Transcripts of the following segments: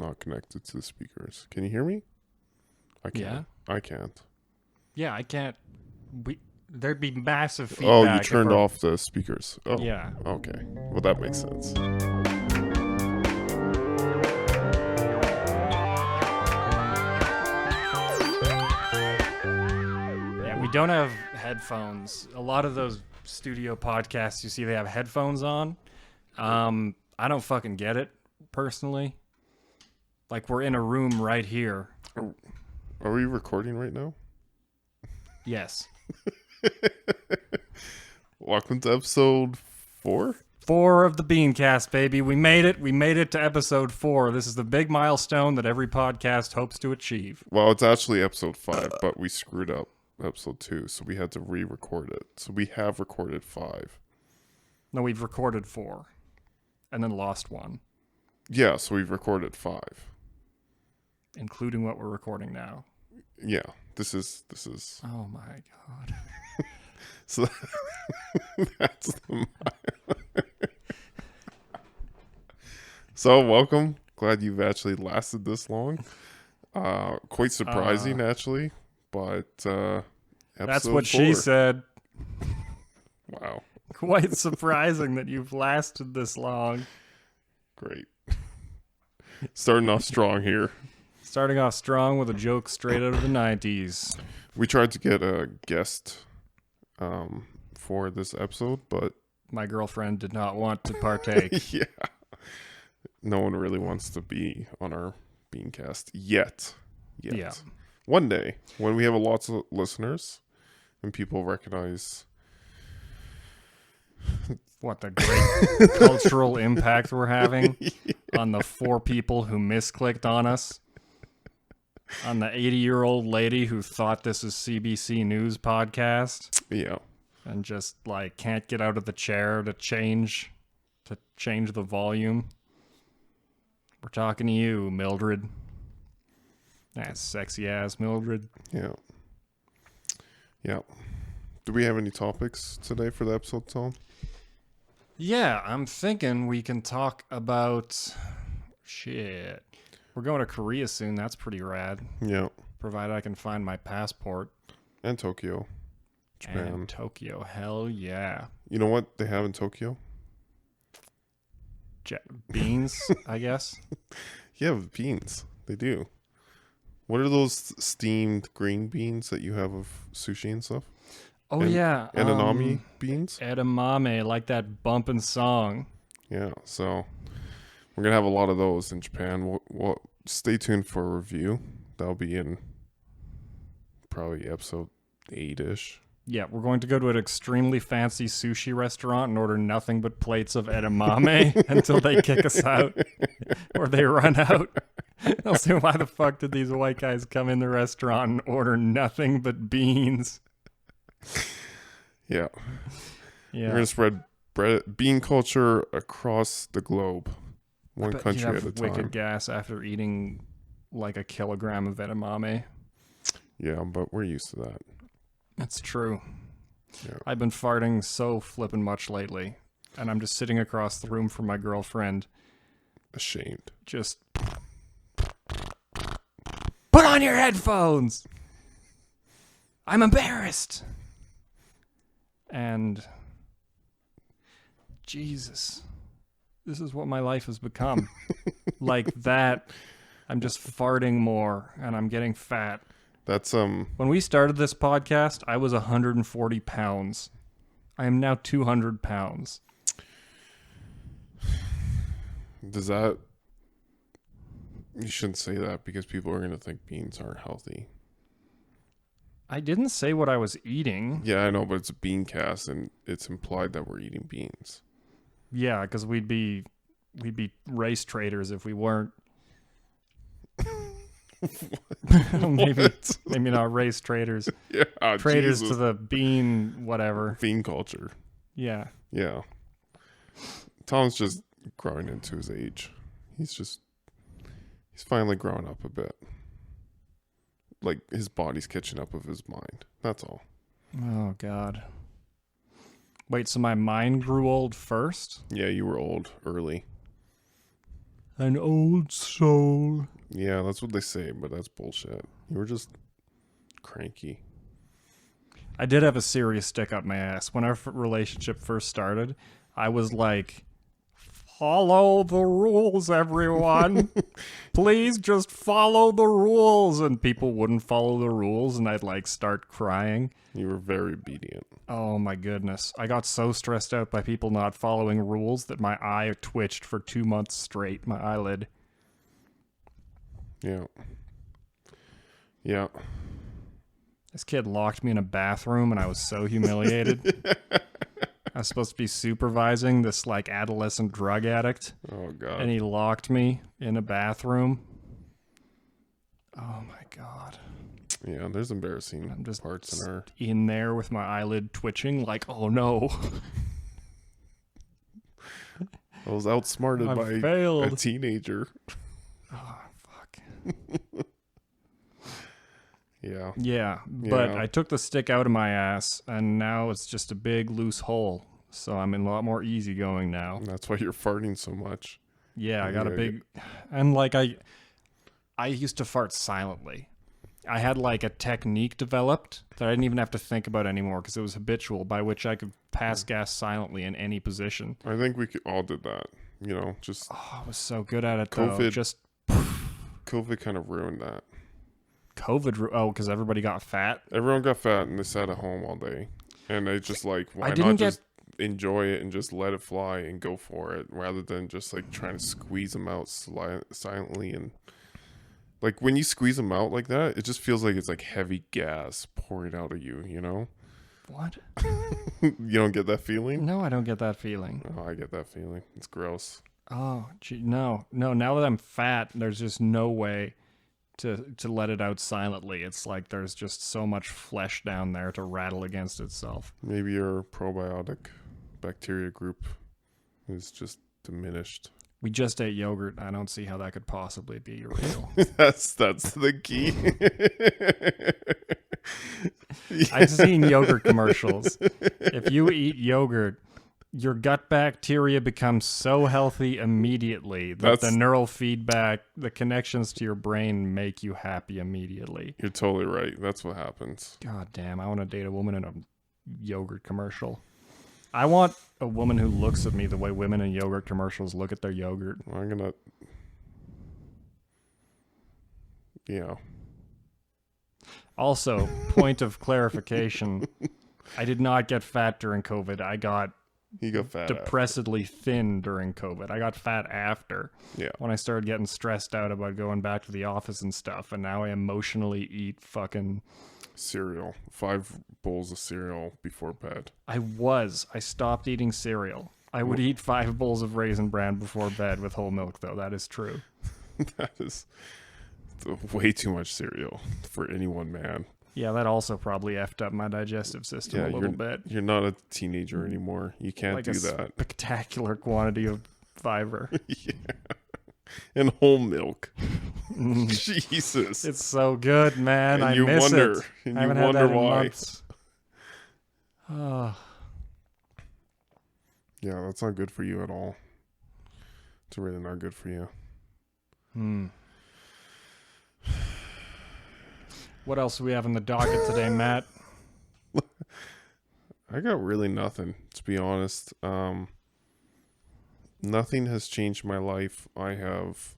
not connected to the speakers. Can you hear me? I can't. Yeah. I can't. Yeah, I can't. There'd be massive feedback. Oh, you turned off the speakers. Oh, Yeah. Okay. Well, that makes sense. Yeah, we don't have headphones. A lot of those studio podcasts, you see they have headphones on. I don't fucking get it, personally. Like, we're in a room right here. Are we recording right now? Yes. Welcome to episode 4? 4 of the Beancast, baby. We made it. We made it to episode 4. This is the big milestone that every podcast hopes to achieve. Well, it's actually episode 5, but we screwed up episode 2, so we had to re-record it. So we have recorded 5. No, we've recorded 4. And then lost 1. Yeah, so we've recorded 5. Including what we're recording now. Yeah, this is. Oh my god. So that's the. So welcome. Glad you've actually lasted this long. Quite surprising, actually. But that's what 4. she said. Wow. Quite surprising that you've lasted this long. Great. Starting off strong here. Starting off strong with a joke straight out of the 90s. We tried to get a guest for this episode, but my girlfriend did not want to partake. Yeah. No one really wants to be on our Beancast yet. Yeah. One day, when we have lots of listeners and people recognize what the great cultural impact we're having on the 4 people who misclicked on us. On the 80-year-old lady who thought this is CBC News podcast. Yeah. And just like can't get out of the chair to change the volume. We're talking to you, Mildred. That sexy ass Mildred. Yeah. Yeah. Do we have any topics today for the episode, Tom? Yeah, I'm thinking we can talk about shit. We're going to Korea soon. That's pretty rad. Yeah. Provided I can find my passport. And Tokyo. Japan. And Tokyo. Hell yeah. You know what they have in Tokyo? Beans, I guess. Yeah, beans. They do. What are those steamed green beans that you have of sushi and stuff? Oh, yeah. Edamame beans? Edamame, like that bumpin' song. Yeah, so we're going to have a lot of those in Japan. We'll stay tuned for a review. That'll be in probably episode 8-ish. Yeah, we're going to go to an extremely fancy sushi restaurant and order nothing but plates of edamame until they kick us out or they run out. They'll say, why the fuck did these white guys come in the restaurant and order nothing but beans? Yeah. Yeah. We're going to spread bean culture across the globe. One country at a time. Wicked gas after eating like a kilogram of edamame. Yeah, but we're used to that. That's true. Yeah. I've been farting so flippin' much lately, and I'm just sitting across the room from my girlfriend. Ashamed. Just put on your headphones! I'm embarrassed! And Jesus, this is what my life has become. Like that, I'm just farting more, and I'm getting fat. That's When we started this podcast, I was 140 pounds. I am now 200 pounds. Does that... You shouldn't say that because people are going to think beans aren't healthy. I didn't say what I was eating. Yeah, I know, but it's a bean cast and it's implied that we're eating beans. Yeah, because we'd be race traders if we weren't. maybe not race traders. Yeah, Traders Jesus. to the bean whatever. Bean culture. Yeah. Yeah. Tom's just growing into his age. He's finally growing up a bit. Like his body's catching up with his mind. That's all. Oh God. Wait, so my mind grew old first? Yeah, you were old early. An old soul. Yeah, that's what they say, but that's bullshit. You were just cranky. I did have a serious stick up my ass. When our relationship first started, I was like, follow the rules, everyone. Please just follow the rules. And people wouldn't follow the rules, and I'd like start crying. You were very obedient. Oh my goodness. I got so stressed out by people not following rules that my eye twitched for 2 months straight, my eyelid. Yeah. Yeah. This kid locked me in a bathroom and I was so humiliated. I was supposed to be supervising this like adolescent drug addict. Oh, God. And he locked me in a bathroom. Oh my God. Yeah, there's embarrassing I'm just parts in our... in there with my eyelid twitching like, oh no. I was outsmarted I by failed. a teenager. Oh, fuck. Yeah. Yeah, but Yeah. I took the stick out of my ass, and now it's just a big loose hole. So I'm in a lot more easygoing now. That's why you're farting so much. Yeah, I got a Yeah, big, and like I used to fart silently. I had like a technique developed that I didn't even have to think about anymore because it was habitual, by which I could pass gas silently in any position. I think we all did that. You know, just Oh, I was so good at it though. COVID. Just COVID kind of ruined that. COVID. Oh, because everybody got fat. Everyone got fat and they sat at home all day. And they just like, why didn't not get- just enjoy it and just let it fly and go for it rather than just like trying to squeeze them out silently. And like when you squeeze them out like that, it just feels like it's like heavy gas pouring out of you, you know? What? You don't get that feeling? No, I don't get that feeling. Oh, I get that feeling. It's gross. Oh, gee, no. Now that I'm fat, there's just no way to let it out silently. It's like there's just so much flesh down there to rattle against itself. Maybe your probiotic bacteria group is just diminished. We just ate yogurt. I don't see how that could possibly be real. That's the key. I've seen yogurt commercials. If you eat yogurt, your gut bacteria becomes so healthy immediately that the neural feedback, the connections to your brain make you happy immediately. You're totally right. That's what happens. God damn, I want to date a woman in a yogurt commercial. I want a woman who looks at me the way women in yogurt commercials look at their yogurt. I'm gonna, Also, point of clarification, I did not get fat during COVID. I got you got fat. depressedly thin during COVID. I got fat after. Yeah. When I started getting stressed out about going back to the office and stuff, and now I emotionally eat fucking Cereal. 5 bowls of cereal before bed. I stopped eating cereal. I would eat 5 bowls of Raisin Bran before bed with whole milk, though. That is true. That is way too much cereal for any one man. Yeah, that also probably effed up my digestive system a little bit. You're not a teenager anymore. You can't Like do a that. spectacular quantity of fiber. Yeah. And whole milk. Jesus. It's so good, man. And I you miss wonder, it. and I you haven't had wonder that in why. months. Oh. Yeah, that's not good for you at all. It's really not good for you. What else do we have in the docket today, Matt? I got really nothing, to be honest. Nothing has changed my life. I have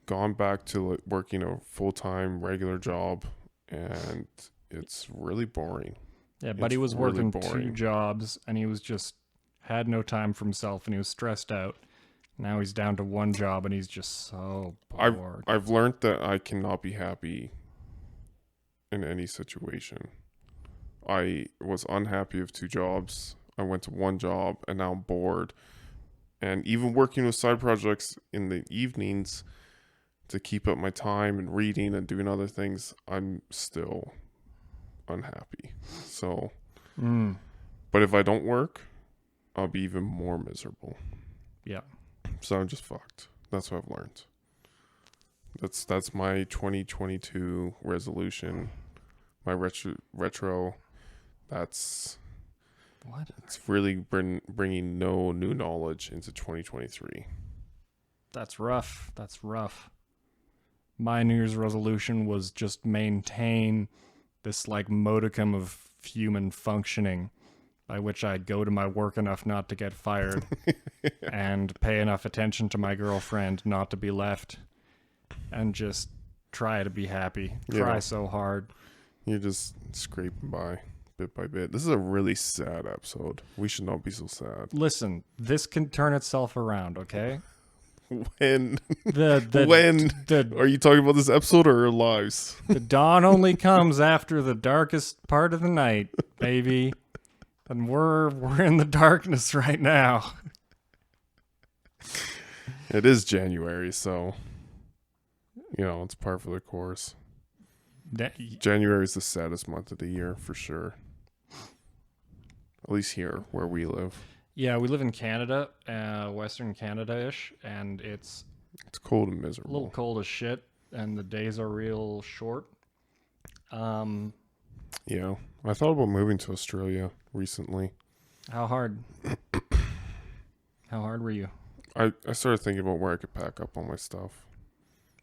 gone back to working a full-time regular job, and it's really boring. Yeah, Buddy was really working boring. 2 jobs, and he was just had no time for himself, and he was stressed out. Now he's down to 1 job, and he's just so bored. I've learned that I cannot be happy in any situation. I was unhappy with 2 jobs. I went to 1 job, and now I'm bored. And even working with side projects in the evenings to keep up my time and reading and doing other things, I'm still unhappy. So, but if I don't work, I'll be even more miserable. Yeah. So I'm just fucked. That's what I've learned. That's my 2022 resolution. My retro. That's What? it's really bringing no new knowledge into 2023. That's rough. My New Year's resolution was just maintain this like modicum of human functioning, by which I'd go to my work enough not to get fired and pay enough attention to my girlfriend not to be left, and just try to be happy. Try so hard. You're just scraping by bit by bit. This is a really sad episode. We should not be so sad. Listen, this can turn itself around, okay? When? The Are you talking about this episode or our lives? The dawn only comes after the darkest part of the night, baby. And we're in the darkness right now. It is January, so it's par for the course. January is the saddest month of the year for sure. At least here where we live. Yeah, we live in Canada, Western Canada-ish, and it's cold and miserable. A little cold as shit, and the days are real short. Yeah, I thought about moving to Australia recently. How hard? How hard were you? I started thinking about where I could pack up all my stuff.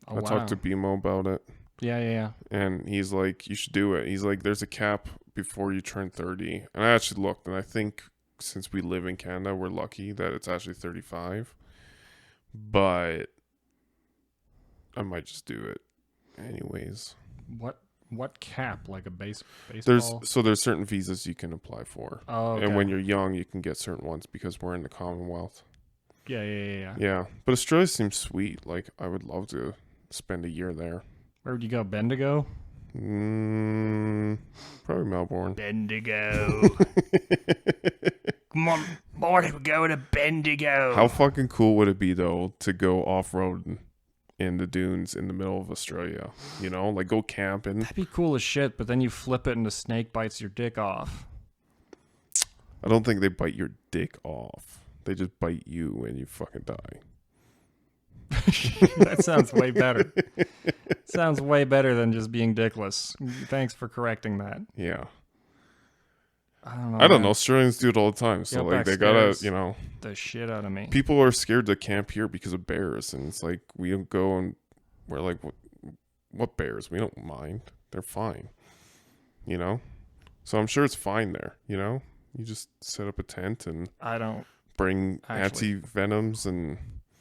Oh, I talked to BMO about it. Yeah. And he's like, you should do it. He's like, there's a cap before you turn 30. And I actually looked, and I think since we live in Canada, we're lucky that it's actually 35. But I might just do it anyways. What cap? Like a baseball? There's certain visas you can apply for. Oh, okay. And when you're young, you can get certain ones because we're in the Commonwealth. Yeah. Yeah, but Australia seems sweet. Like, I would love to spend a year there. Where would you go? Bendigo? Probably Melbourne. Bendigo. Come on, boy, we're going to Bendigo. How fucking cool would it be, though, to go off-road in the dunes in the middle of Australia? Like go camping. That'd be cool as shit, but then you flip it and the snake bites your dick off. I don't think they bite your dick off. They just bite you and you fucking die. That sounds way better. Sounds way better than just being dickless. Thanks for correcting that. Yeah. I don't know. Australians do it all the time. So like they gotta, the shit out of me. People are scared to camp here because of bears, and it's like we don't go and we're like, what bears? We don't mind. They're fine. So I'm sure it's fine there. You just set up a tent and I don't bring actually anti-venoms and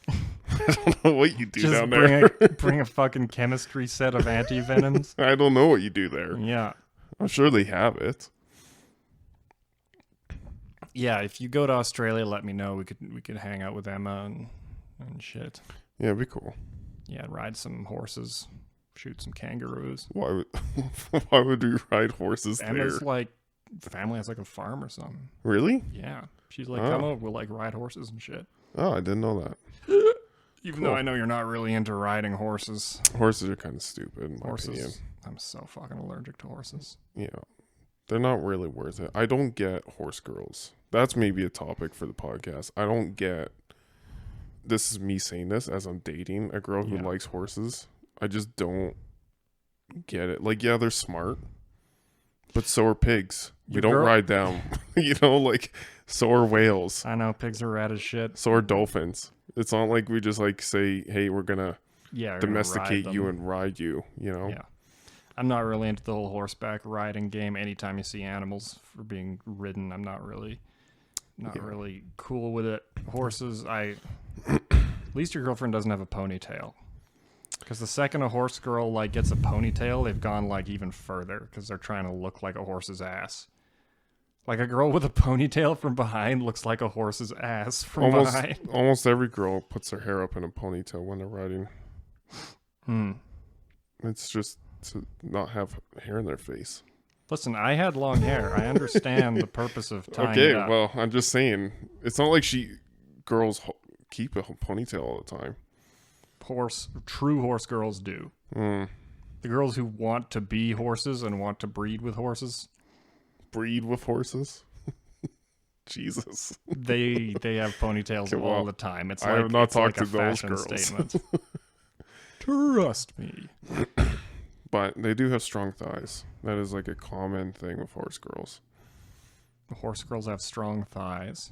I don't know what you do just down there. bring a fucking chemistry set of anti-venoms. I don't know what you do there. Yeah. I'm sure they have it. Yeah, if you go to Australia, let me know. We could hang out with Emma and shit. Yeah, it'd be cool. Yeah, ride some horses, shoot some kangaroos. Why would we ride horses Emma's there? like, family has like a farm or something. Really? Yeah. She's like, come over, we'll like ride horses and shit. Oh, I didn't know that. Even though I know you're not really into riding horses. Horses are kind of stupid, in my opinion. I'm so fucking allergic to horses. Yeah. They're not really worth it. I don't get horse girls. That's maybe a topic for the podcast. I don't get... This is me saying this as I'm dating a girl who likes horses. I just don't get it. Like, yeah, they're smart. But so are pigs. We don't ride them. So are whales. I know, pigs are rad as shit. So are dolphins. It's not like we just like say, hey, we're gonna domesticate you and ride you, Yeah. I'm not really into the whole horseback riding game. Anytime you see animals for being ridden, I'm not really cool with it. Horses, at least your girlfriend doesn't have a ponytail. Because the second a horse girl like gets a ponytail, they've gone like even further because they're trying to look like a horse's ass. Like a girl with a ponytail from behind looks like a horse's ass from behind. Almost every girl puts her hair up in a ponytail when they're riding. It's just to not have hair in their face. Listen, I had long hair. I understand the purpose of tying it up. Well, I'm just saying, it's not like girls keep a ponytail all the time. True horse girls do. The girls who want to be horses and want to breed with horses. Breed with horses? Jesus. They have ponytails all the time. It's I have not talked to a those fashion girls. Statement. Trust me. But they do have strong thighs. That is like a common thing with horse girls. Horse girls have strong thighs.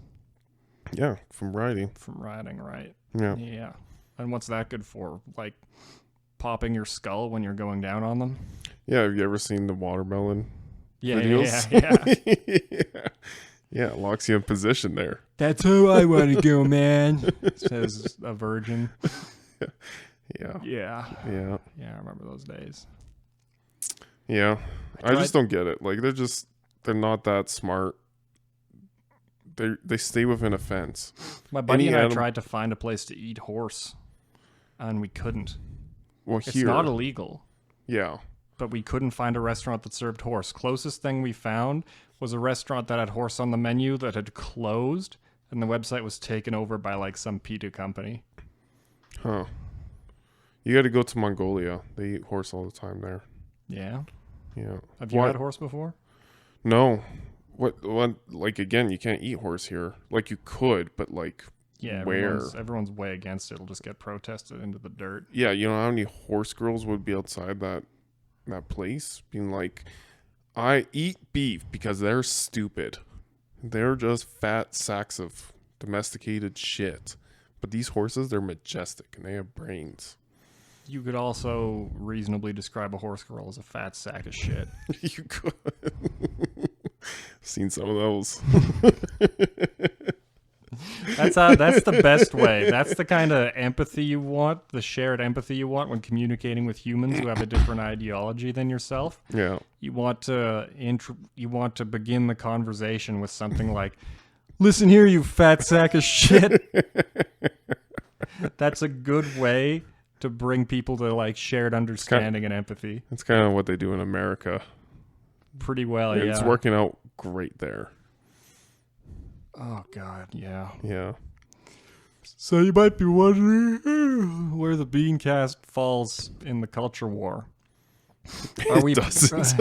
Yeah, from riding. From riding, right? Yeah. Yeah. And what's that good for? Like popping your skull when you're going down on them? Yeah, have you ever seen the watermelon Yeah, videos? yeah. Yeah, it locks you in position there. That's how I want to go, man. Says a virgin. Yeah. Yeah. Yeah. Yeah, I remember those days. Yeah. I just don't get it. Like they're not that smart. They stay within a fence. My buddy and I animal- tried to find a place to eat horse, and we couldn't. Well, It's here. not illegal, Yeah. but we couldn't find a restaurant that served horse. Closest thing we found was a restaurant that had horse on the menu that had closed, and the website was taken over by like some PETA company. Huh. You got to go to Mongolia. They eat horse all the time there. Yeah. Yeah. Have you had horse before? No. What? Like, again, you can't eat horse here. Like, you could, but like, Yeah. where? Everyone's way against it. It'll just get protested into the dirt. Yeah, you know how many horse girls would be outside that place being like, I eat beef because they're stupid. They're just fat sacks of domesticated shit. But these horses, they're majestic and they have brains. You could also reasonably describe a horse girl as a fat sack of shit. You could. Seen some of those. That's the best way. That's the kind of empathy you want, the shared empathy you want when communicating with humans who have a different ideology than yourself. Yeah. You want to begin the conversation with something like, "Listen here, you fat sack of shit." That's a good way to bring people to like shared understanding and empathy. That's kind of what they do in America. Pretty well, And yeah. It's working out great there. Oh God, yeah. Yeah. So you might be wondering where the Beancast falls in the culture war. Are we? Doesn't.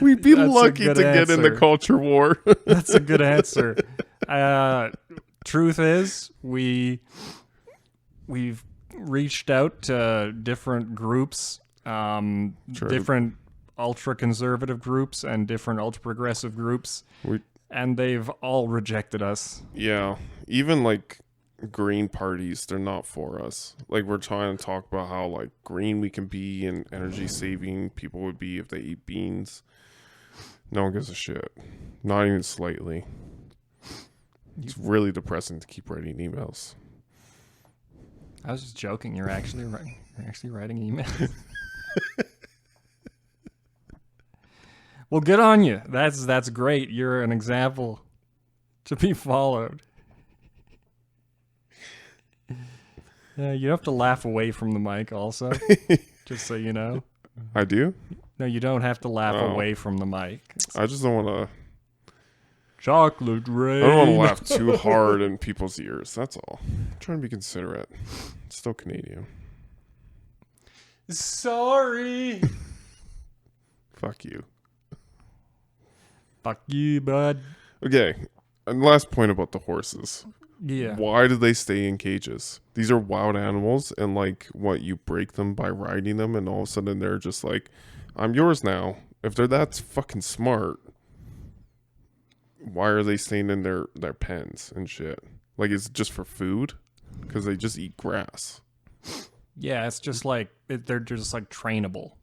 We'd be That's a lucky to good get in the answer. culture war. That's a good answer. Truth is, we've reached out to different groups, different ultra-conservative groups and different ultra-progressive groups, and they've all rejected us. Yeah. Even like green parties, they're not for us. Like, we're trying to talk about how like green we can be and energy saving people would be if they eat beans. No one gives a shit. Not even slightly. It's really depressing to keep writing emails. I was just joking. You're actually writing emails. Well, good on you. That's great. You're an example to be followed. You have to laugh away from the mic also, just so you know. I do? No, you don't have to laugh away from the mic. I just don't want to... Chocolate rain. I don't want to laugh too hard in people's ears. That's all. I'm trying to be considerate. It's still Canadian. Sorry. Fuck you. Fuck you, bud. Okay. And last point about the horses. Yeah. Why do they stay in cages? These are wild animals, and like, what, you break them by riding them, and all of a sudden they're just like, I'm yours now. If they're that fucking smart, why are they staying in their pens and shit? Like, is it just for food? Because they just eat grass. Yeah, it's just like they're just like trainable.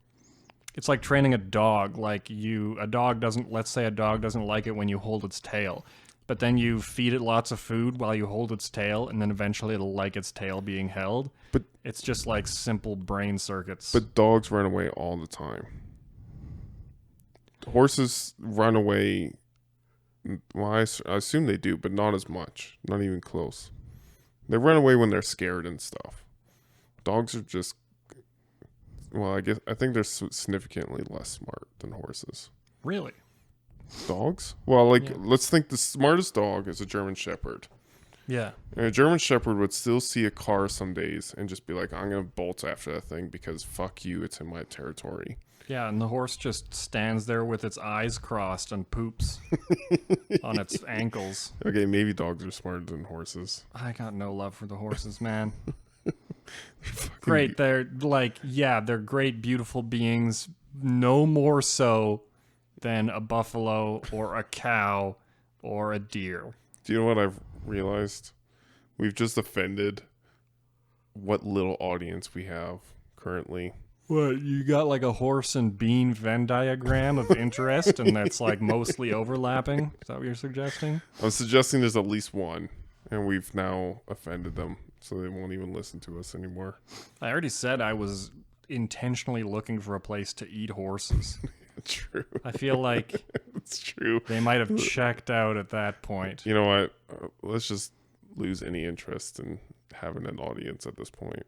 It's like training a dog. Like let's say a dog doesn't like it when you hold its tail, but then you feed it lots of food while you hold its tail, and then eventually it'll like its tail being held. But it's just like simple brain circuits. But dogs run away all the time. Horses run away. Well, I assume they do, but not as much. Not even close. They run away when they're scared and stuff. Dogs are just... Well, I think they're significantly less smart than horses. Really? Dogs? Well, like, Yeah. let's think the smartest dog is a German Shepherd. Yeah. And a German Shepherd would still see a car some days and just be like, I'm going to bolt after that thing because fuck you, it's in my territory. Yeah, and the horse just stands there with its eyes crossed and poops on its ankles. Okay, maybe dogs are smarter than horses. I got no love for the horses, man. Great, they're like, yeah, they're great, beautiful beings. No more so than a buffalo or a cow or a deer. Do you know what I've realized? We've just offended what little audience we have currently. What, you got like a horse and bean Venn diagram of interest, and that's like mostly overlapping? Is that what you're suggesting? I'm suggesting there's at least one, and we've now offended them, so they won't even listen to us anymore. I already said I was intentionally looking for a place to eat horses. True. I feel like It's true. they might have checked out at that point. You know what? Let's just lose any interest in having an audience at this point.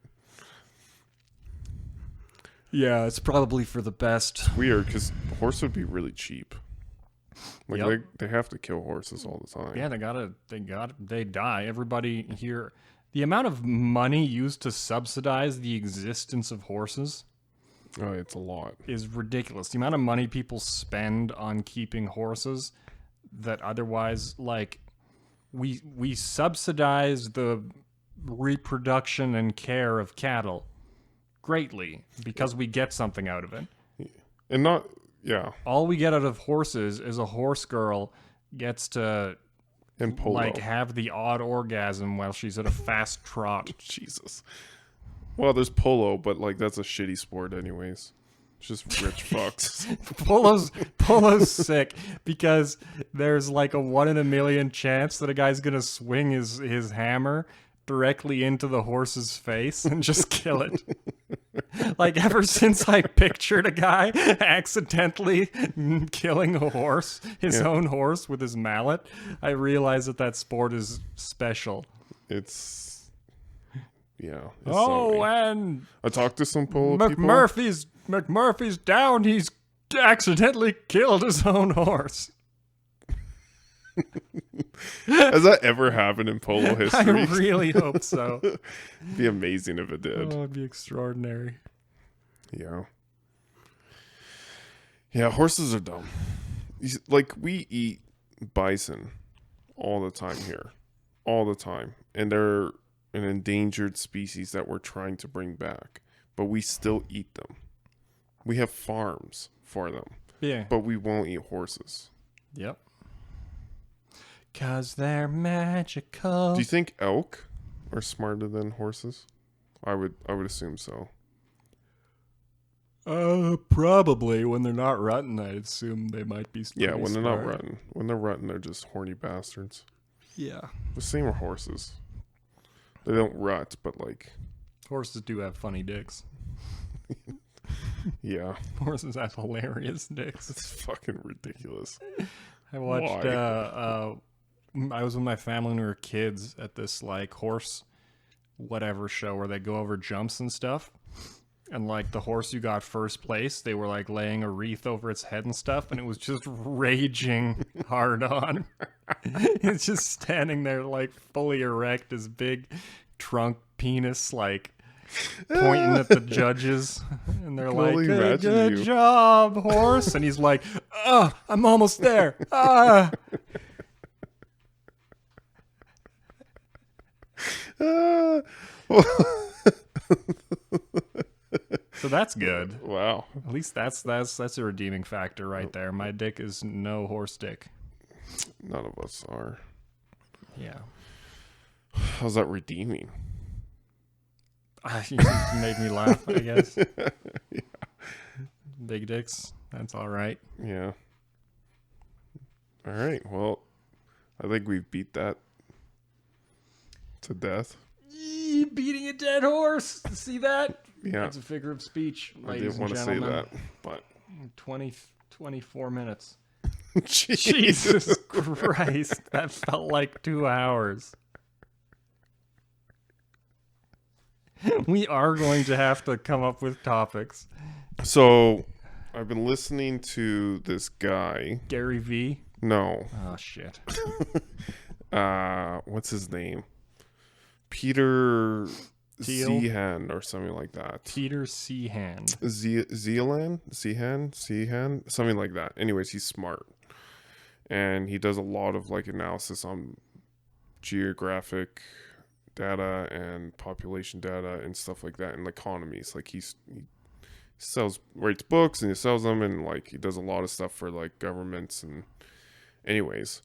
Yeah, it's probably for the best. Weird, because horse would be really cheap. Like Yep. they have to kill horses all the time. Yeah, they die. Everybody here, the amount of money used to subsidize the existence of horses Oh, it's a lot. is ridiculous. The amount of money people spend on keeping horses that otherwise, like, we subsidize the reproduction and care of cattle greatly because we get something out of it. And not, yeah, All we get out of horses is a horse girl gets to and polo. like have the odd orgasm while she's at a fast trot. Jesus. Well, there's polo, but like that's a shitty sport anyways. It's just rich fucks. Polo's sick because there's like a 1 in a million chance that a guy's gonna swing his hammer directly into the horse's face and just kill it. Like, ever since I pictured a guy accidentally killing a horse, his own horse with his mallet, I realized that sport is special. It's so Oh, neat. and I talked to some polo people. McMurphy's down. He's accidentally killed his own horse. Has that ever happened in polo I history? really hope so. It'd be amazing if it did. Oh, it'd be extraordinary. Yeah. Yeah, horses are dumb. Like, we eat bison all the time here. All the time. And they're an endangered species that we're trying to bring back. But we still eat them. We have farms for them. Yeah. But we won't eat horses. Yep. 'Cause they're magical. Do you think elk are smarter than horses? I would assume so. Probably. When they're not rutting, I'd assume they might be. Yeah, when they're not smart. rutting. When they're rutting, they're just horny bastards. Yeah. The same with horses. They don't rut, but like, Horses do have funny dicks. yeah, Horses have hilarious dicks. it's fucking ridiculous. I watched. Why? I was with my family when we were kids at this like horse, whatever show where they go over jumps and stuff. And like the horse who got first place, they were like laying a wreath over its head and stuff, and it was just raging hard on. It's just standing there like fully erect, his big trunk penis like pointing at the judges, and they're can like, only "Hey, imagine good you." job, horse," and he's like, I'm almost there. Ah. Ah, So that's good. wow. At least that's a redeeming factor right there. My dick is no horse dick. None of us are. Yeah. How's that redeeming? You made me laugh, I guess. Yeah. Big dicks. That's all right. Yeah. All right. Well, I think we've beat that to death. Beating a dead horse. See that? Yeah. That's a figure of speech, I ladies didn't and want to say gentlemen. that, but 24 minutes. Jesus. Jesus Christ. That felt like 2 hours. We are going to have to come up with topics. So, I've been listening to this guy. Gary V. No. Oh, shit. What's his name? Peter Thiel? Zeehan or something like that. Peter Seahand. Seahan, something like that. Anyways, he's smart, and he does a lot of like analysis on geographic data and population data and stuff like that, and economies. Like he writes books and he sells them, and like he does a lot of stuff for like governments. And anyways,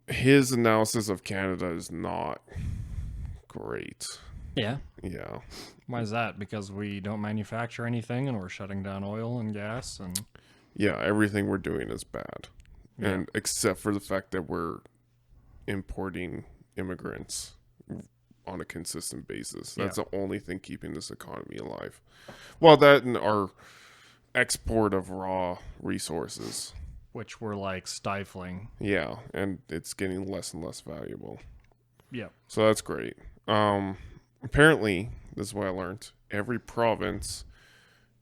his analysis of Canada is not great. Yeah. Yeah. Why is that? Because we don't manufacture anything and we're shutting down oil and gas and Yeah, everything we're doing is bad. Yeah. And except for the fact that we're importing immigrants on a consistent basis. That's the only thing keeping this economy alive. Well, that and our export of raw resources. which we're like stifling. Yeah, and it's getting less and less valuable. Yeah. So that's great. Apparently, this is what I learned. Every province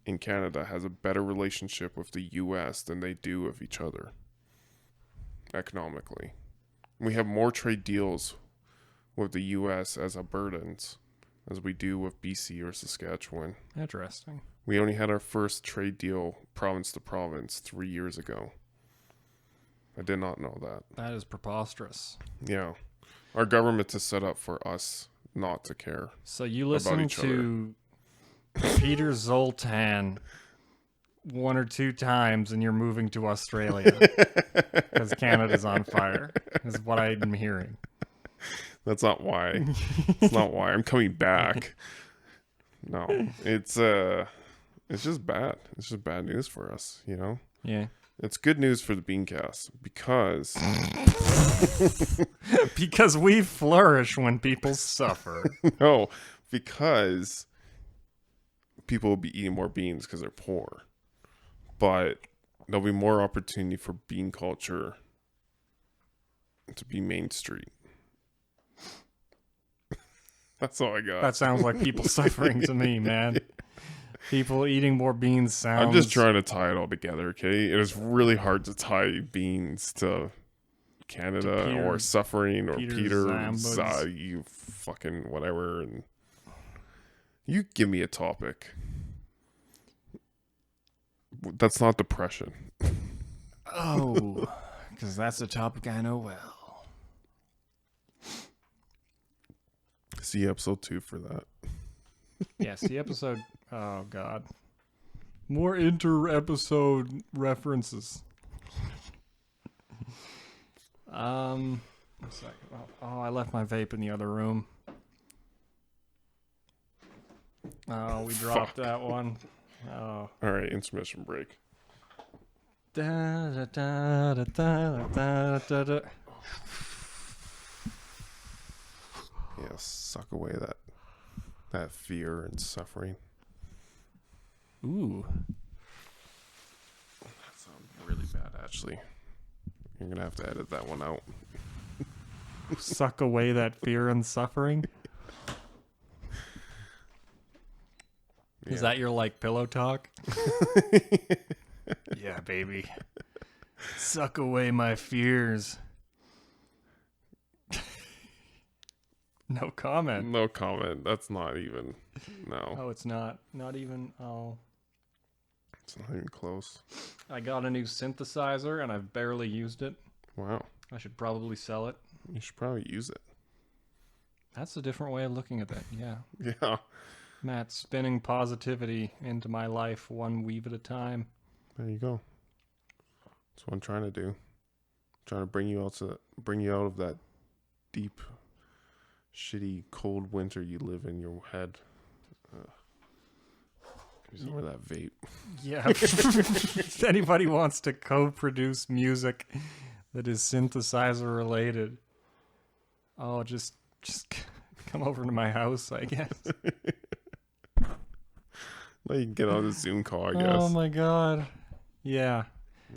in Canada has a better relationship with the U.S. than they do with each other economically. We have more trade deals with the U.S. as Albertans as we do with BC or Saskatchewan. Interesting. We only had our first trade deal province to province 3 years ago. I did not know that. That is preposterous. Yeah. Our government is set up for us not to care. So you listen each to Peter Zoltan 1 or 2 times and you're moving to Australia because Canada's on fire, is what I'm hearing. That's not why. It's not why. I'm coming back. No. It's just bad. It's just bad news for us, you know? Yeah. It's good news for the Beancast because Because we flourish when people suffer. no, because people will be eating more beans because they're poor. But there'll be more opportunity for bean culture to be Main Street. That's all I got. That sounds like people suffering to me, man. People eating more beans sounds... I'm just trying to tie it all together, okay? It is really hard to tie beans to Canada Peter- or suffering or Peter Peter, Zambas. you fucking whatever. And you give me a topic. That's not depression. Oh, because that's a topic I know well. See episode 2 for that. Yeah, see episode... Oh, God. More inter-episode references. One second. Oh, I left my vape in the other room. Oh, we dropped that one. Oh. All right, intermission break. Da, da, da, da, da, da, da, da. Yeah, suck away that fear and suffering. Ooh. That sounds really bad, actually. You're gonna have to edit that one out. Suck away that fear and suffering. Is that your like pillow talk? Yeah, baby. Suck away my fears. No comment. No comment. That's not even. No, Oh, it's not. Not even. Oh. it's not even close. I got a new synthesizer and I've barely used it. Wow, I should probably sell it. you should probably use it. That's a different way of looking at that. Yeah. Yeah, Matt, spinning positivity into my life one weave at a time. there you go. That's what I'm trying to do. Trying to bring you out of that deep, shitty, cold winter you live in your head. Give me some of that vape. Yeah. If anybody wants to co-produce music that is synthesizer related, oh, just come over to my house, I guess. Now you can get on the Zoom call, I guess. Oh my god. Yeah.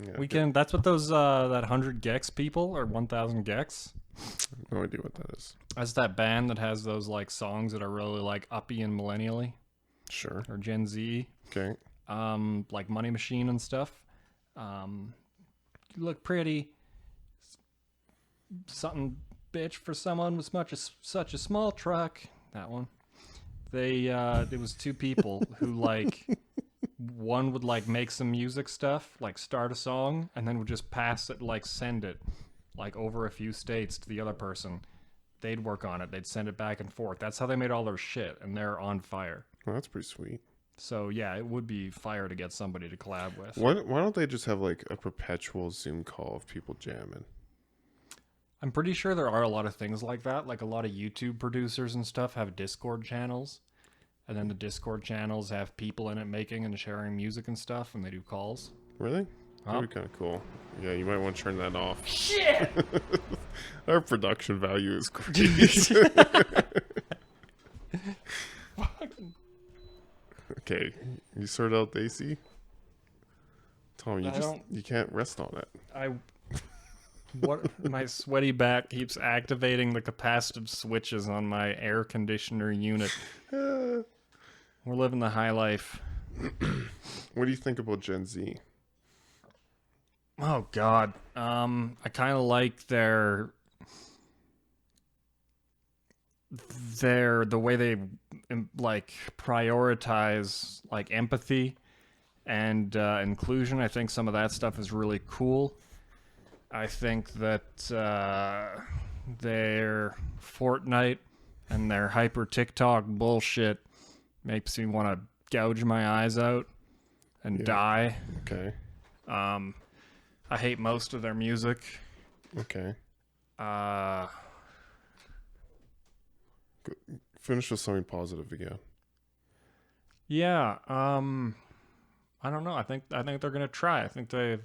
Yeah, We can. That's what those that 100 gex people or 1000 gex. no idea what that is. That's that band that has those like songs that are really like uppy and millennially Sure. or Gen Z. Okay. Like Money Machine and stuff. You look pretty. Something bitch for someone with such a small truck. That one. They it was 2 people who like one would like make some music stuff, like start a song, and then would just pass it, like send it, like over a few states to the other person. They'd work on it. They'd send it back and forth. That's how they made all their shit, and they're on fire. Well, that's pretty sweet. So yeah, it would be fire to get somebody to collab with. Why don't they just have like a perpetual Zoom call of people jamming? I'm pretty sure there are a lot of things like that. Like a lot of YouTube producers and stuff have Discord channels. And then the Discord channels have people in it making and sharing music and stuff, and they do calls. Really? Huh? That'd be kind of cool. Yeah, you might want to turn that off. Shit! Our production value is great. Okay, you sort out the AC? Tom, you can't rest on it. My sweaty back keeps activating the capacitive switches on my air conditioner unit. We're living the high life. What do you think about Gen Z? Oh God, I kind of like the way they like prioritize like empathy and inclusion. I think some of that stuff is really cool. I think that their Fortnite and their hyper TikTok bullshit makes me want to gouge my eyes out and die. Okay. I hate most of their music. Okay. Finish with something positive again. Yeah. I don't know. I think they're gonna try. I think they're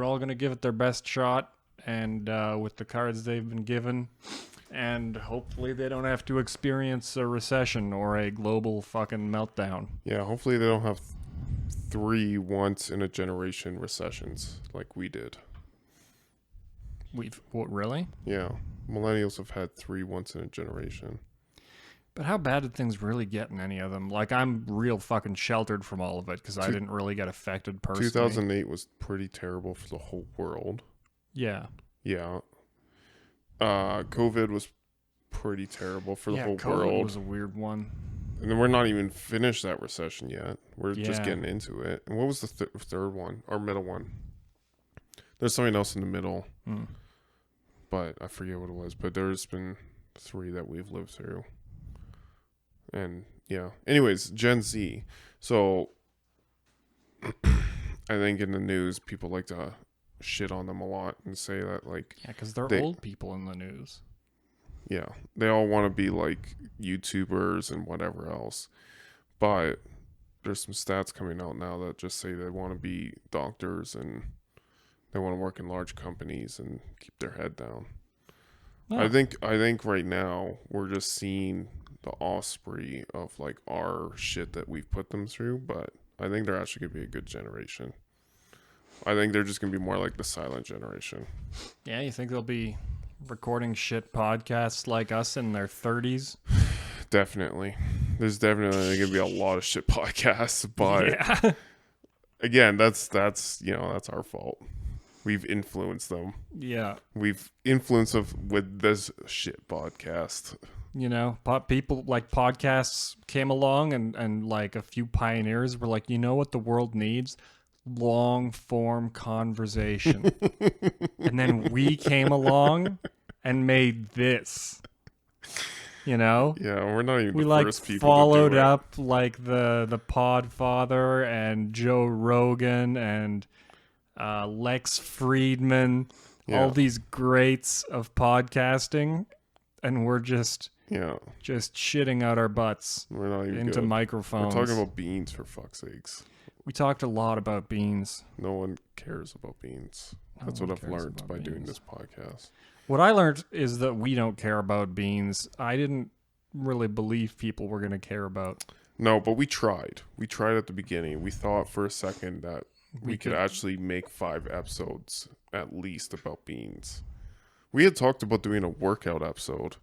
all gonna give it their best shot, and with the cards they've been given, and hopefully they don't have to experience a recession or a global fucking meltdown. Yeah. Hopefully they don't have 3 once-in-a-generation recessions like we did. What, really? Yeah. Millennials have had 3 once-in-a-generation. But how bad did things really get in any of them? Like, I'm real fucking sheltered from all of it because I didn't really get affected personally. 2008 was pretty terrible for the whole world. Yeah. Yeah. COVID was pretty terrible for the whole COVID world. was a weird one. And then we're not even finished that recession yet. We're just Yeah. getting into it. And what was the third one? Or middle one? There's something else in the middle. But I forget what it was. But there's been 3 that we've lived through. And yeah. Anyways, Gen Z. So I think in the news, people like to shit on them a lot and say that, like, Yeah, because they're old people in the news. yeah, they all want to be like YouTubers and whatever else. But there's some stats coming out now that just say they want to be doctors and they want to work in large companies and keep their head down. Oh. I think right now we're just seeing the offspring of like our shit that we've put them through, but I think they're actually going to be a good generation. I think they're just going to be more like the silent generation. Yeah, you think they'll be recording shit podcasts like us in their 30s? Definitely. There's definitely going to be a lot of shit podcasts, but yeah. again, that's our fault. We've influenced them. Yeah. We've influenced them with this shit podcast. You know, people like podcasts came along and like a few pioneers were like, you know what the world needs? Long form conversation. And then we came along and made this. You know? Yeah, we're not even we the like first people followed to do up like the Podfather and Joe Rogan and Lex Friedman, all these greats of podcasting, and we're just shitting out our butts We're not even into good. microphones. We're talking about beans, for fuck's sakes. We talked a lot about beans. No one cares about beans. That's what I've learned by doing this podcast. What I learned is that we don't care about beans. I didn't really believe people were going to care about. No, but we tried. We tried at the beginning. We thought for a second that we could actually make 5 episodes at least about beans. We had talked about doing a workout episode.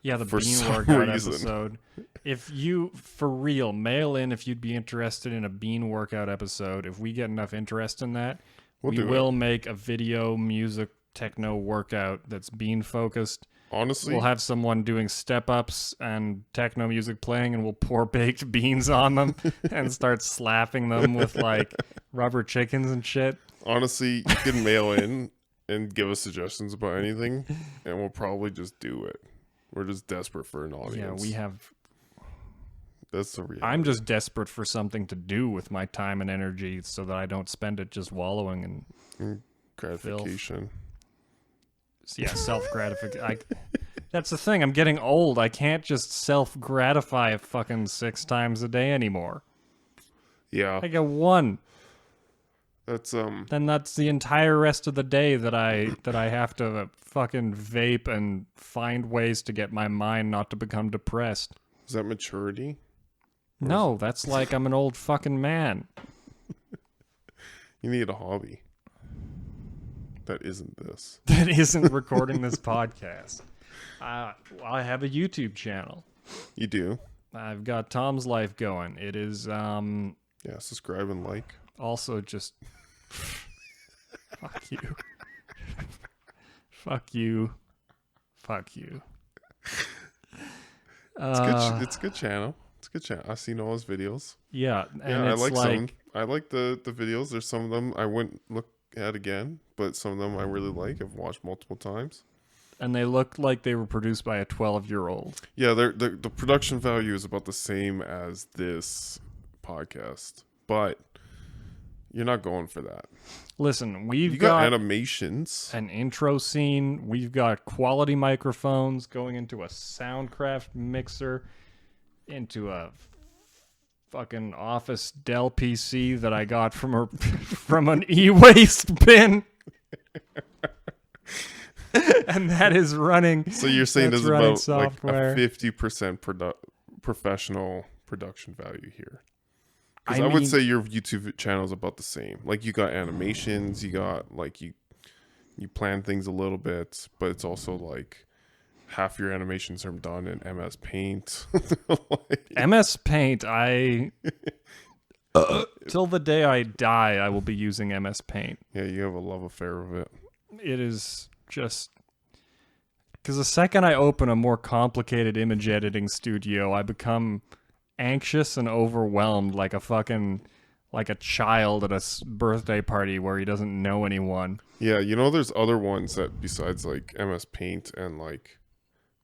Yeah, the for bean some workout reason. episode. If you, for real, mail in if you'd be interested in a bean workout episode. If we get enough interest in that, we will make a video, music, techno workout that's bean focused. Honestly, we'll have someone doing step ups and techno music playing, and we'll pour baked beans on them and start slapping them with like rubber chickens and shit. Honestly, you can mail in and give us suggestions about anything, and we'll probably just do it. We're just desperate for an audience. Yeah, we have. That's the reality. I'm just desperate for something to do with my time and energy so that I don't spend it just wallowing in gratification. yeah, self-gratification. That's the thing. I'm getting old. I can't just self-gratify fucking 6 times a day anymore. Yeah. I get one. That's Then that's the entire rest of the day that I have to fucking vape and find ways to get my mind not to become depressed. is that maturity? No, that's like I'm an old fucking man. You need a hobby. That isn't this. That isn't recording this podcast. I have a YouTube channel. You do? I've got Tom's Life going. It is Yeah, subscribe and like. also just fuck you. Fuck you. Fuck you. It's a good channel. It's a good channel. I've seen all his videos. Yeah, and Yeah, it's I like like some. I like the videos. There's some of them I wouldn't look at again, but some of them I really like. I've watched multiple times. and they look like they were produced by a 12-year-old. Yeah, the production value is about the same as this podcast, but you're not going for that. Listen, You we've got got animations. an intro scene. We've got quality microphones going into a Soundcraft mixer, into a fucking Office Dell PC that I got from from an e-waste bin. And that is running. So you're saying that's there's running about software. like a 50% professional production value here. Because I I would mean- say your YouTube channel is about the same. Like you got animations, you got like you plan things a little bit, but it's also like half your animations are done in MS Paint. MS Paint, till the day I die, I will be using MS Paint. Yeah, you have a love affair with it. It is just because the second I open a more complicated image editing studio, I become anxious and overwhelmed like a child at a birthday party where he doesn't know anyone. Yeah, there's other ones that besides like MS Paint and like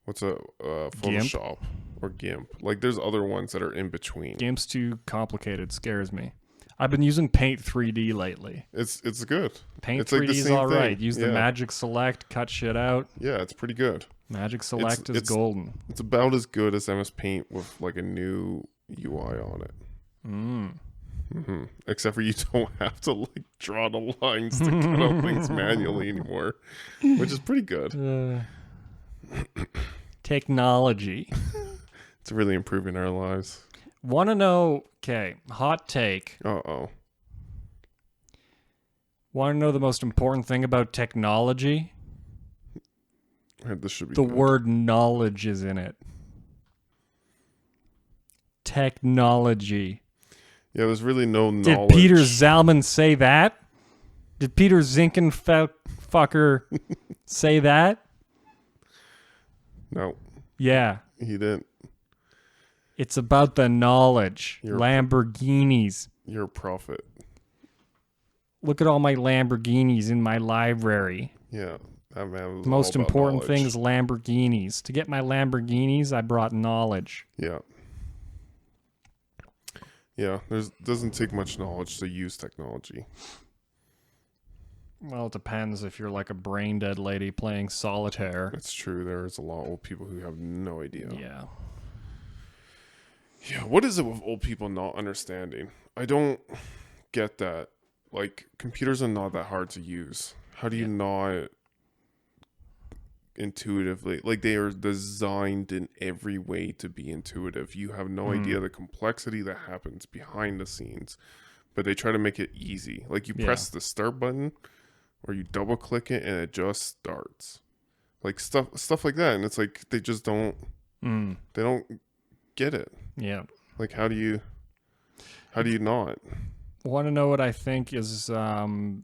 what's a Photoshop or GIMP. Like there's other ones that are in between. GIMP's too complicated, scares me. I've been using Paint 3D lately. It's good. Paint It's like 3D the is same all right. thing. Use the Yeah. Magic Select, cut shit out. Yeah, it's pretty good. Magic Select is it's- golden. It's about as good as MS Paint with like a new UI on it. Except for you don't have to like draw the lines to cut out things manually anymore, which is pretty good. Technology. It's really improving our lives. Want to know? Okay, hot take. Uh-oh. Want to know the most important thing about technology? This should be The good. word knowledge is in it. Technology. Yeah, there's really no Did knowledge. Peter Zalman say that? Did Peter Zinkenfucker say that? No, Yeah. he didn't. It's about the knowledge. You're- Lamborghinis. You're a prophet. Look at all my Lamborghinis in my library. Yeah, that man was The most all about important thing knowledge. is Lamborghinis. To get my Lamborghinis, I brought knowledge. Yeah. Yeah, doesn't take much knowledge to use technology. Well, it depends if you're like a brain dead lady playing solitaire. That's true. There's a lot of old people who have no idea. Yeah. Yeah, what is it with old people not understanding? I don't get that. Like, computers are not that hard to use. How do you not intuitively, like, they are designed in every way to be intuitive. You have no idea the complexity that happens behind the scenes, but they try to make it easy. Like, you press the start button or you double click it and it just starts. Like stuff like that, and it's like they just don't they don't get it. Yeah. Like, how do you not? Want to know what I think is the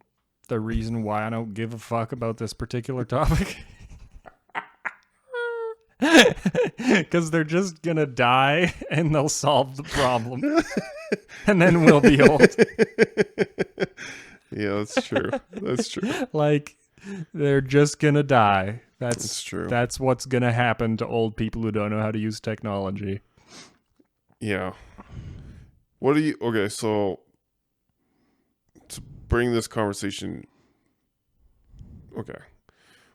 reason why I don't give a fuck about this particular topic? Because they're just gonna die and they'll solve the problem, and then we'll be old. Yeah, that's true. That's true. Like, they're just gonna die. That's true. That's what's gonna happen to old people who don't know how to use technology. Yeah. What do you... Okay, so to bring this conversation... Okay.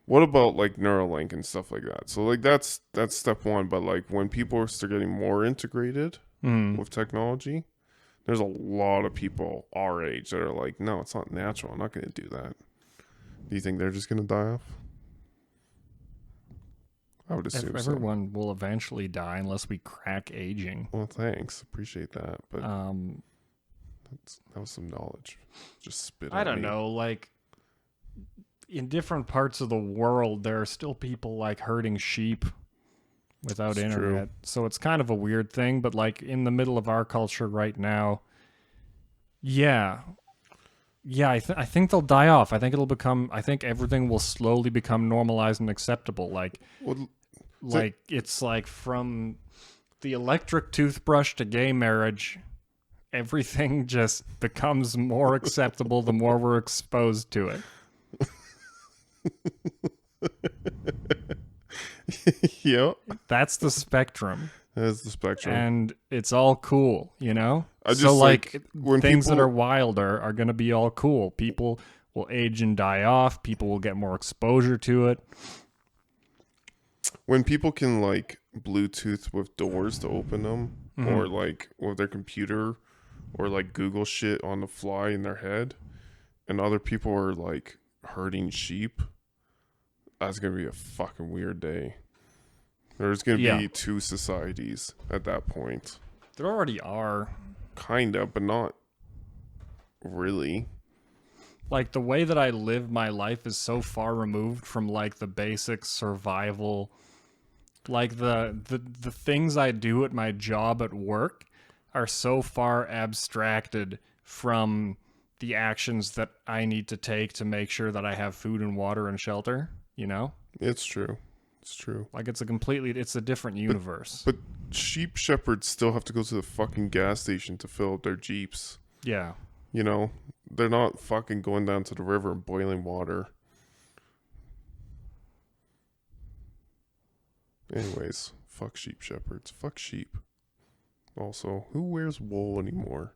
What about like Neuralink and stuff like that? So like that's step one. But like when people start getting more integrated with technology, there's a lot of people our age that are like, no, it's not natural. I'm not going to do that. Do you think they're just going to die off? I would assume so. Everyone will eventually die unless we crack aging. Well, thanks. Appreciate that. But Um, that was some knowledge. Just spit I on don't me. know, like in different parts of the world, there are still people like herding sheep without It's true. internet. So it's kind of a weird thing, but like in the middle of our culture right now, yeah. Yeah, I think they'll die off. I think everything will slowly become normalized and acceptable. Well, It's like from the electric toothbrush to gay marriage, everything just becomes more acceptable the more we're exposed to it. yeah, That's the spectrum. that's the spectrum. And it's all cool, you know? I just So like when things that people- are wilder are going to be all cool. People will age and die off. People will get more exposure to it. When people can like Bluetooth with doors to open them, Mm-hmm. or like with their computer, or like Google shit on the fly in their head, and other people are like herding sheep, that's gonna be a fucking weird day. There's gonna Yeah. be two societies at that point, There already are. kinda, but not really. Like the way that I live my life is so far removed from like the basic survival, like the things I do at my job at work are so far abstracted from the actions that I need to take to make sure that I have food and water and shelter, you know? It's true. It's true. Like it's a different universe. But sheep shepherds still have to go to the fucking gas station to fill up their jeeps. Yeah. You know, they're not fucking going down to the river and boiling water. Anyways, fuck sheep shepherds. Fuck sheep. Also, who wears wool anymore?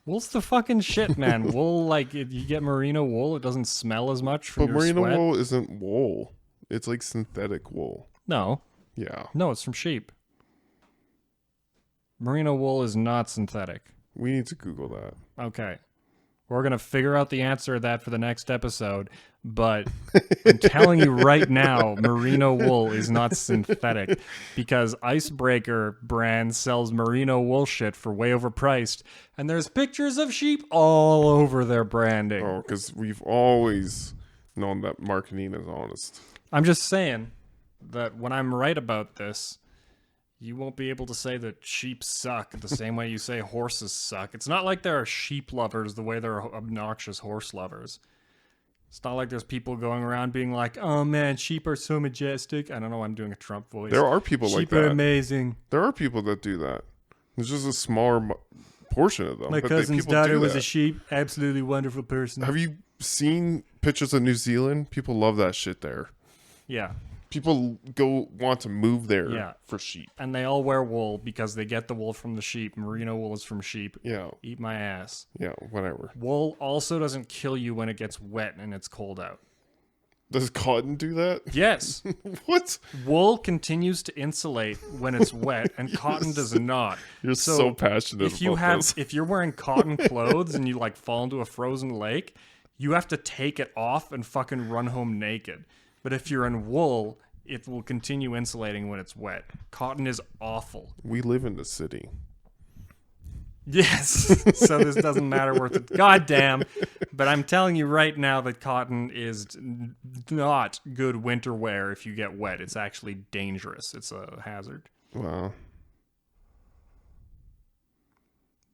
Wool's the fucking shit, man. Wool, like, if you get merino wool, it doesn't smell as much from But your merino sweat. wool isn't wool. It's like synthetic wool. No, Yeah. it's from sheep. Merino wool is not synthetic. We need to Google that. Okay. We're going to figure out the answer to that for the next episode, but I'm telling you right now, merino wool is not synthetic because Icebreaker brand sells merino wool shit for way overpriced, and there's pictures of sheep all over their branding. Oh, because we've always known that marketing is honest. I'm just saying that when I'm right about this, you won't be able to say that sheep suck the same way you say horses suck. It's not like there are sheep lovers the way there are obnoxious horse lovers. It's not like there's people going around being like, oh man, sheep are so majestic. I don't know why I'm doing a Trump voice. There are people like Sheep are that. amazing. There are people that do that. There's just a smaller portion of them. My but cousin's people do daughter was that. a sheep. Absolutely wonderful person. Have you seen pictures of New Zealand? People love that shit there. Yeah. People want to move there Yeah. for sheep. And they all wear wool because they get the wool from the sheep. Merino wool is from sheep. Yeah, Eat my ass. yeah, whatever. Wool also doesn't kill you when it gets wet and it's cold out. Does cotton do that? Yes. What? Wool continues to insulate when it's wet, and cotton does not. You're so passionate If you about have, this. if you're wearing cotton clothes and you like fall into a frozen lake, you have to take it off and fucking run home naked. But if you're in wool, it will continue insulating when it's wet. Cotton is awful. We live in the city. Yes. So this doesn't matter worth it. Goddamn. But I'm telling you right now that cotton is not good winter wear if you get wet. It's actually dangerous. It's a hazard. Wow.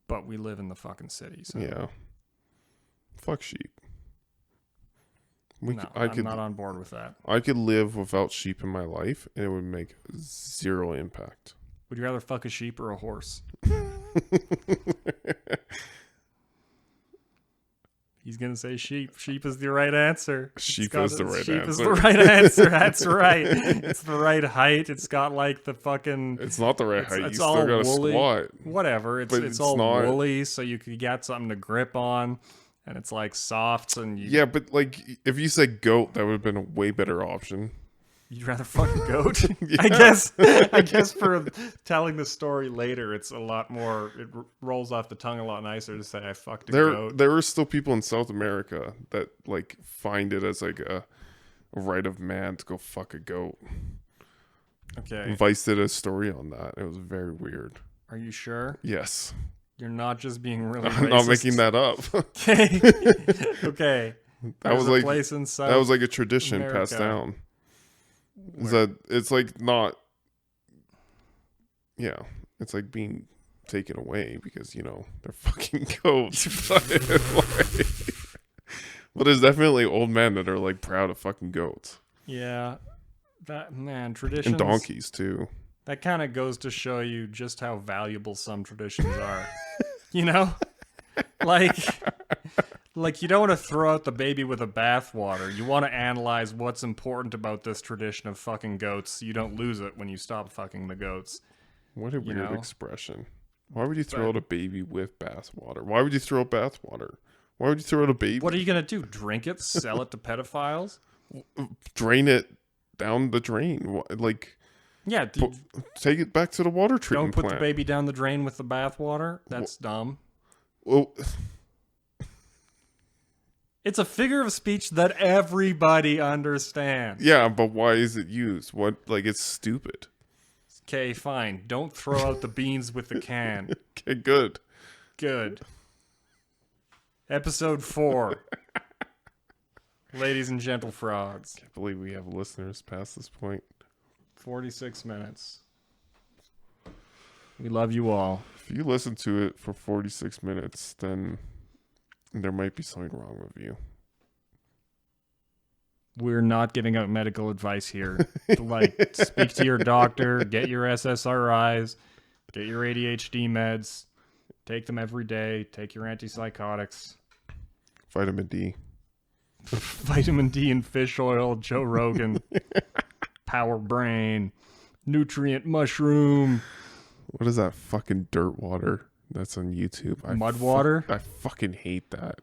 But we live in the fucking city. So Yeah. Fuck sheep. no, I'm not on board with that. I could live without sheep in my life, and it would make zero impact. Would you rather fuck a sheep or a horse? He's gonna say sheep. Sheep is the right answer. Sheep is the right Sheep is answer. the right answer. That's right. It's the right height. It's got like the fucking. It's not the right height. It's You all still gotta woolly. squat. Whatever. But It's all it's not- woolly, so you could get something to grip on. and it's like soft, and Yeah, but like if you said goat, that would have been a way better option. you'd rather fuck a goat. Yeah. I guess for telling the story later, it's a lot more. It rolls off the tongue a lot nicer to say I fucked a goat. There are still people in South America that like find it as like a right of man to go fuck a goat. Okay, Vice did a story on that. It was very weird. are you sure? Yes. You're not just being really I'm racist? not making that up. Okay. Okay. That was There's a like place in South that was like a tradition passed America down. Is where- that it's like not yeah, it's like being taken away because, you know, they're fucking goats. But there's definitely old men that are like proud of fucking goats. Yeah. That man, traditions. And donkeys too. That kind of goes to show you just how valuable some traditions are. You know? Like you don't want to throw out the baby with the bathwater. You want to analyze what's important about this tradition of fucking goats so you don't lose it when you stop fucking the goats. What a weird know? expression. Why would you throw out a baby with bathwater? Why would you throw out bathwater? Why would you throw out a baby? What are you going to do? Drink it? Sell it to pedophiles? Drain it down the drain. Like, Yeah, take it back to the water don't treatment put plant. the baby down the drain with the bathwater. That's dumb. Well, It's a figure of speech that everybody understands. yeah, but why is it used? What? Like, it's stupid. Okay, fine. Don't throw out the beans with the can. Okay, good. Good. Episode 4. Ladies and gentle frogs. Can't believe we have listeners past this point. 46 minutes. We love you all. If you listen to it for 46 minutes, then there might be something wrong with you. We're not giving out medical advice here. Like, speak to your doctor, get your SSRIs, get your ADHD meds, take them every day, take your antipsychotics. Vitamin D. Vitamin D and fish oil, Joe Rogan, Power Brain, Nutrient Mushroom. What is that fucking dirt water that's on YouTube? Mud water? I fucking hate that.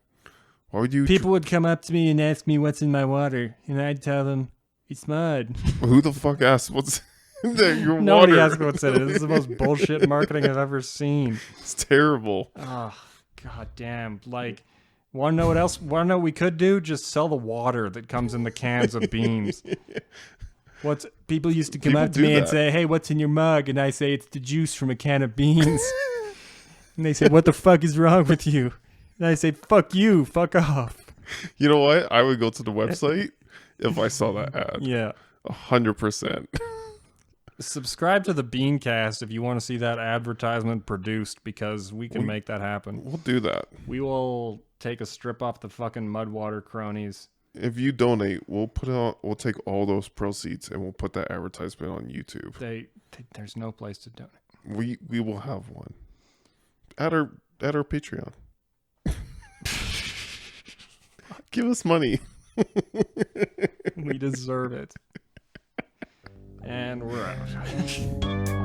Why would you? People would come up to me and ask me what's in my water, and I'd tell them it's mud. Who the fuck asked what's in your Nobody water? asks what's in it. This is the most bullshit marketing I've ever seen. It's terrible. Oh, god damn. Like, want to know what else? Want to know what we could do? Just sell the water that comes in the cans of beans. People used to come People up to do me and that. say, hey, what's in your mug? And I say, it's the juice from a can of beans. And they say, what the fuck is wrong with you? And I say, fuck you, fuck off. You know what? I would go to the website if I saw that ad. Yeah. 100%. Subscribe to the Beancast if you want to see that advertisement produced, because we can make that happen. We'll do that. We will take a strip off the fucking Mudwater cronies. If you donate, we'll take all those proceeds and we'll put that advertisement on YouTube. There's no place to donate. We will have one at our Patreon. Give us money. We deserve it. And we're out.